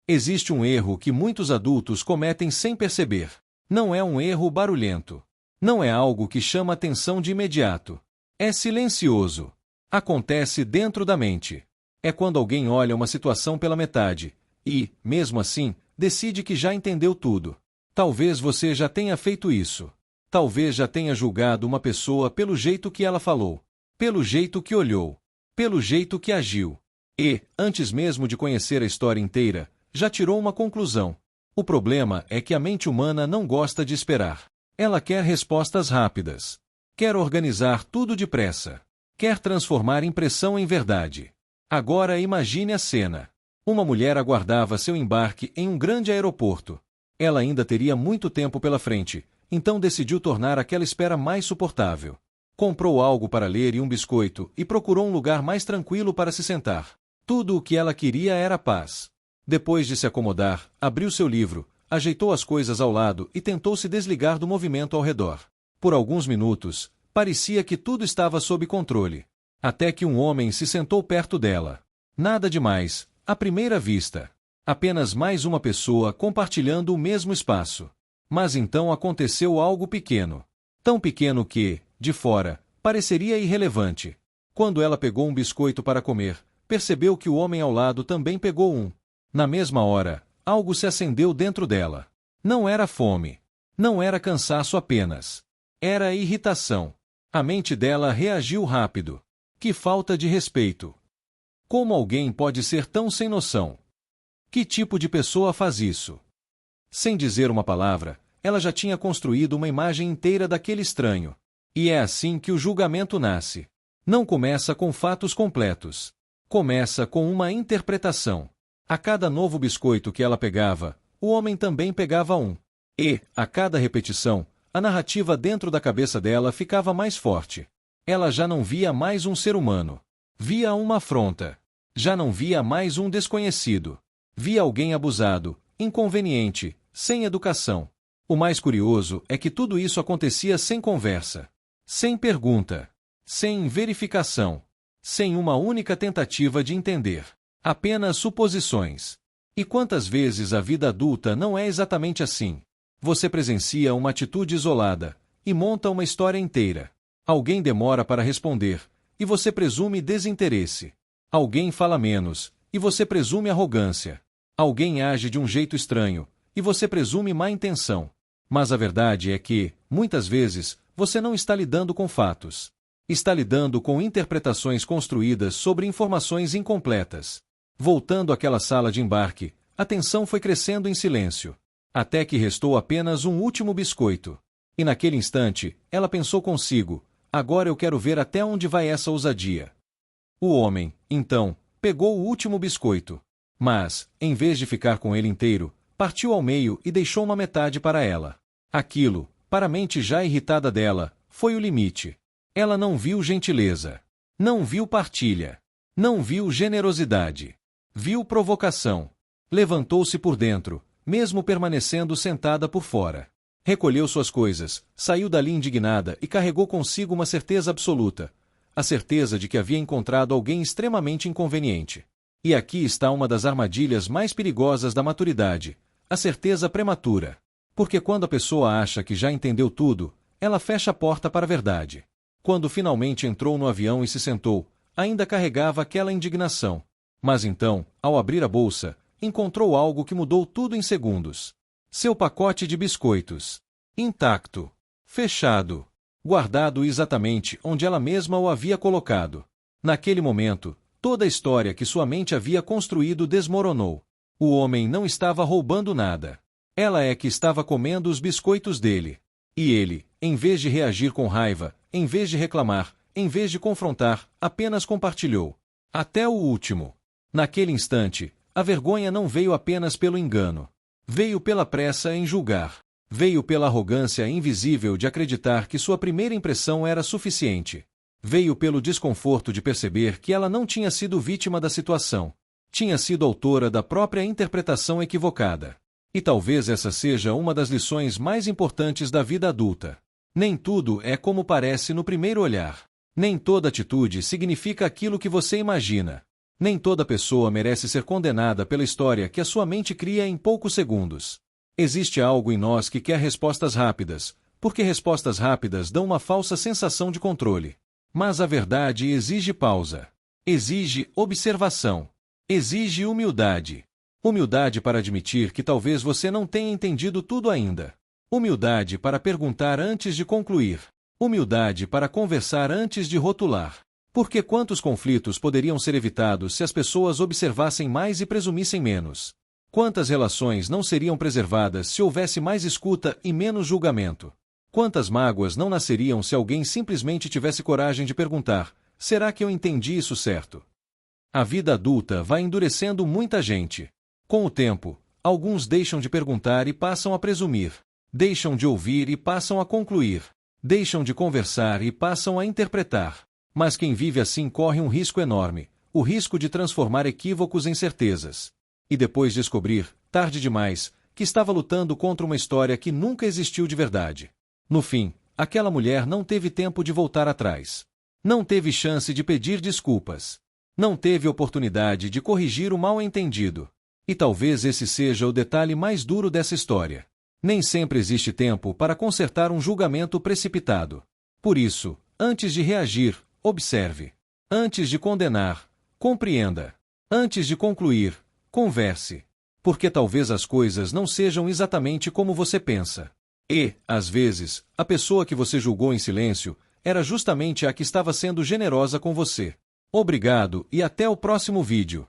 Existe um erro que muitos adultos cometem sem perceber. Não é um erro barulhento. Não é algo que chama atenção de imediato. É silencioso. Acontece dentro da mente. É quando alguém olha uma situação pela metade e, mesmo assim, decide que já entendeu tudo. Talvez você já tenha feito isso. Talvez já tenha julgado uma pessoa pelo jeito que ela falou, pelo jeito que olhou, pelo jeito que agiu. E, antes mesmo de conhecer a história inteira, já tirou uma conclusão. O problema é que a mente humana não gosta de esperar. Ela quer respostas rápidas. Quer organizar tudo depressa. Quer transformar impressão em verdade. Agora imagine a cena. Uma mulher aguardava seu embarque em um grande aeroporto. Ela ainda teria muito tempo pela frente, então decidiu tornar aquela espera mais suportável. Comprou algo para ler e um biscoito e procurou um lugar mais tranquilo para se sentar. Tudo o que ela queria era paz. Depois de se acomodar, abriu seu livro, ajeitou as coisas ao lado e tentou se desligar do movimento ao redor. Por alguns minutos, parecia que tudo estava sob controle. Até que um homem se sentou perto dela. Nada demais, à primeira vista. Apenas mais uma pessoa compartilhando o mesmo espaço. Mas então aconteceu algo pequeno. Tão pequeno que, de fora, pareceria irrelevante. Quando ela pegou um biscoito para comer, percebeu que o homem ao lado também pegou um. Na mesma hora, algo se acendeu dentro dela. Não era fome. Não era cansaço apenas. Era irritação. A mente dela reagiu rápido. Que falta de respeito. Como alguém pode ser tão sem noção? Que tipo de pessoa faz isso? Sem dizer uma palavra, ela já tinha construído uma imagem inteira daquele estranho. E é assim que o julgamento nasce. Não começa com fatos completos. Começa com uma interpretação. A cada novo biscoito que ela pegava, o homem também pegava um. E, a cada repetição, a narrativa dentro da cabeça dela ficava mais forte. Ela já não via mais um ser humano. Via uma afronta. Já não via mais um desconhecido. Via alguém abusado, inconveniente, sem educação. O mais curioso é que tudo isso acontecia sem conversa, sem pergunta, sem verificação, sem uma única tentativa de entender. Apenas suposições. E quantas vezes a vida adulta não é exatamente assim? Você presencia uma atitude isolada e monta uma história inteira. Alguém demora para responder, e você presume desinteresse. Alguém fala menos, e você presume arrogância. Alguém age de um jeito estranho, e você presume má intenção. Mas a verdade é que, muitas vezes, você não está lidando com fatos. Está lidando com interpretações construídas sobre informações incompletas. Voltando àquela sala de embarque, a tensão foi crescendo em silêncio. Até que restou apenas um último biscoito. E naquele instante, ela pensou consigo, agora eu quero ver até onde vai essa ousadia. O homem, então, pegou o último biscoito. Mas, em vez de ficar com ele inteiro, partiu ao meio e deixou uma metade para ela. Aquilo, para a mente já irritada dela, foi o limite. Ela não viu gentileza. Não viu partilha. Não viu generosidade. Viu provocação. Levantou-se por dentro, mesmo permanecendo sentada por fora. Recolheu suas coisas, saiu dali indignada e carregou consigo uma certeza absoluta. A certeza de que havia encontrado alguém extremamente inconveniente. E aqui está uma das armadilhas mais perigosas da maturidade, a certeza prematura. Porque quando a pessoa acha que já entendeu tudo, ela fecha a porta para a verdade. Quando finalmente entrou no avião e se sentou, ainda carregava aquela indignação. Mas então, ao abrir a bolsa, encontrou algo que mudou tudo em segundos. Seu pacote de biscoitos. Intacto. Fechado. Guardado exatamente onde ela mesma o havia colocado. Naquele momento, toda a história que sua mente havia construído desmoronou. O homem não estava roubando nada. Ela é que estava comendo os biscoitos dele. E ele, em vez de reagir com raiva, em vez de reclamar, em vez de confrontar, apenas compartilhou. Até o último. Naquele instante, a vergonha não veio apenas pelo engano. Veio pela pressa em julgar. Veio pela arrogância invisível de acreditar que sua primeira impressão era suficiente. Veio pelo desconforto de perceber que ela não tinha sido vítima da situação. Tinha sido autora da própria interpretação equivocada. E talvez essa seja uma das lições mais importantes da vida adulta. Nem tudo é como parece no primeiro olhar. Nem toda atitude significa aquilo que você imagina. Nem toda pessoa merece ser condenada pela história que a sua mente cria em poucos segundos. Existe algo em nós que quer respostas rápidas, porque respostas rápidas dão uma falsa sensação de controle. Mas a verdade exige pausa. Exige observação. Exige humildade. Humildade para admitir que talvez você não tenha entendido tudo ainda. Humildade para perguntar antes de concluir. Humildade para conversar antes de rotular. Porque quantos conflitos poderiam ser evitados se as pessoas observassem mais e presumissem menos? Quantas relações não seriam preservadas se houvesse mais escuta e menos julgamento? Quantas mágoas não nasceriam se alguém simplesmente tivesse coragem de perguntar: será que eu entendi isso certo? A vida adulta vai endurecendo muita gente. Com o tempo, alguns deixam de perguntar e passam a presumir. Deixam de ouvir e passam a concluir. Deixam de conversar e passam a interpretar. Mas quem vive assim corre um risco enorme, o risco de transformar equívocos em certezas. E depois descobrir, tarde demais, que estava lutando contra uma história que nunca existiu de verdade. No fim, aquela mulher não teve tempo de voltar atrás. Não teve chance de pedir desculpas. Não teve oportunidade de corrigir o mal-entendido. E talvez esse seja o detalhe mais duro dessa história. Nem sempre existe tempo para consertar um julgamento precipitado. Por isso, antes de reagir, observe. Antes de condenar, compreenda. Antes de concluir, converse. Porque talvez as coisas não sejam exatamente como você pensa. E, às vezes, a pessoa que você julgou em silêncio era justamente a que estava sendo generosa com você. Obrigado e até o próximo vídeo.